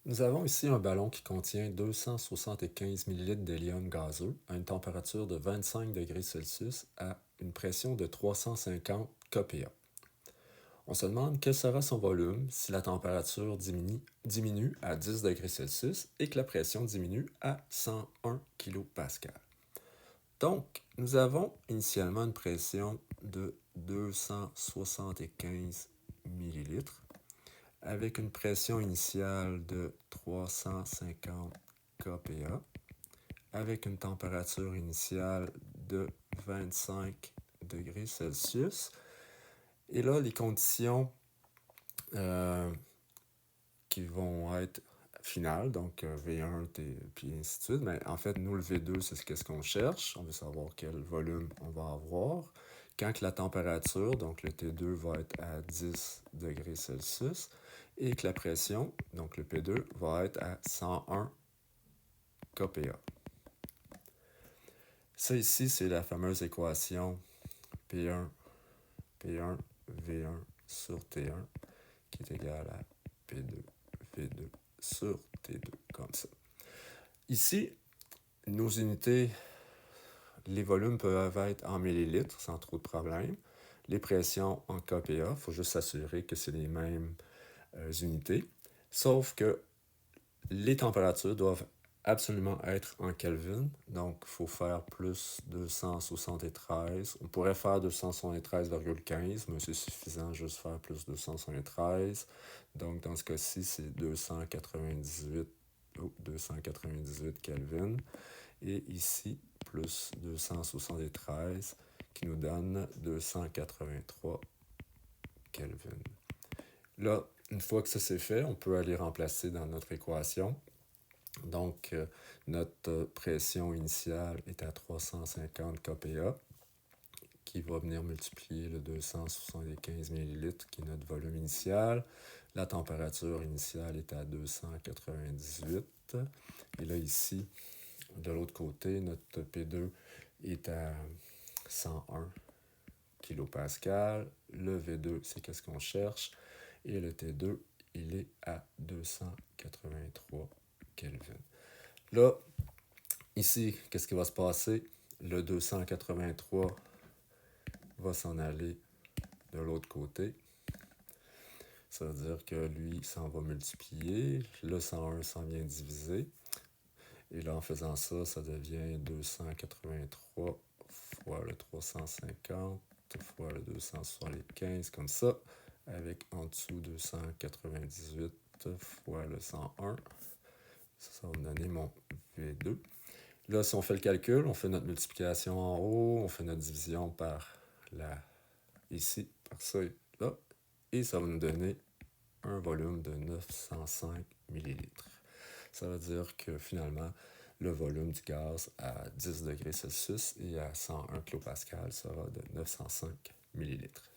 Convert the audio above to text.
Nous avons ici un ballon qui contient 275 ml d'hélium gazeux à une température de 25 degrés Celsius à une pression de 350 kPa. On se demande quel sera son volume si la température diminue à 10 degrés Celsius et que la pression diminue à 101 kPa. Donc, nous avons initialement une pression de 275 ml avec une pression initiale de 350 kPa, avec une température initiale de 25 degrés Celsius. Et là, les conditions qui vont être finales, donc V1, puis ainsi de suite, mais en fait, nous, le V2, c'est ce qu'on cherche. On veut savoir quel volume on va avoir. Quand la température, donc le T2, va être à 10 degrés Celsius, et que la pression, donc le P2, va être à 101 kPa. Ça ici, c'est la fameuse équation P1 V1 sur T1 qui est égale à P2 V2 sur T2, comme ça. Ici, nos unités, les volumes peuvent être en millilitres sans trop de problème. Les pressions en kPa, il faut juste s'assurer que c'est les mêmes unités. Sauf que les températures doivent absolument être en Kelvin. Donc, il faut faire plus 273. On pourrait faire 273,15, mais c'est suffisant juste faire plus 273. Donc, dans ce cas-ci, c'est 298 Kelvin. Et ici, plus 273 qui nous donne 283 Kelvin. Là, une fois que ça c'est fait, on peut aller remplacer dans notre équation. Donc, notre pression initiale est à 350 kPa, qui va venir multiplier le 275 ml, qui est notre volume initial. La température initiale est à 298. Et là, ici, de l'autre côté, notre P2 est à 101 kPa. Le V2, c'est qu'est-ce qu'on cherche. Et le T2, il est à 283 Kelvin. Là, ici, qu'est-ce qui va se passer? Le 283 va s'en aller de l'autre côté. Ça veut dire que lui, s'en va multiplier. Le 101 s'en vient diviser. Et là, en faisant ça, ça devient 283 fois le 350 fois le 275, comme ça, avec en dessous 298 fois le 101. Ça va me donner mon V2. Là, si on fait le calcul, on fait notre multiplication en haut, on fait notre division par ici, par ça et là, et ça va nous donner un volume de 905 millilitres. Ça veut dire que finalement, le volume du gaz à 10 degrés Celsius et à 101 kPa sera de 905 millilitres.